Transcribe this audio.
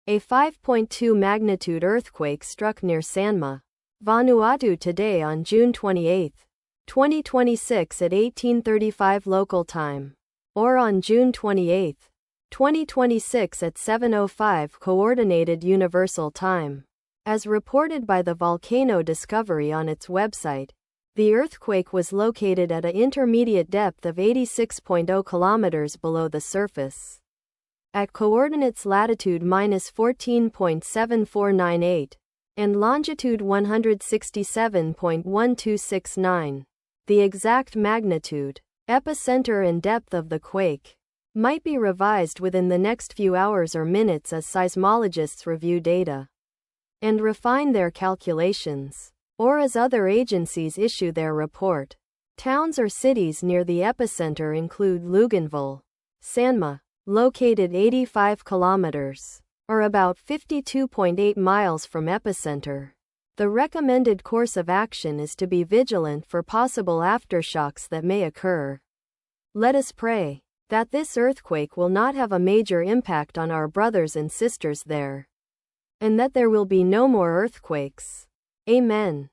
A 5.2 magnitude earthquake struck near Sanma, Vanuatu today on June 28, 2026 at 18:35 local time, or on June 28, 2026 at 7:05 Coordinated Universal Time. As reported by the Volcano Discovery on its website, the earthquake was located at an intermediate depth of 86.0 kilometers below the surface, at coordinates latitude -14.7498 and longitude 167.1269. The exact magnitude, epicenter and depth of the quake might be revised within the next few hours or minutes as seismologists review data and refine their calculations, or as other agencies issue their report. Towns or cities near the epicenter include Luganville, Sanma, located 85 kilometers, or about 52.8 miles from epicenter. The recommended course of action is to be vigilant for possible aftershocks that may occur. Let us pray that this earthquake will not have a major impact on our brothers and sisters there, and that there will be no more earthquakes. Amen.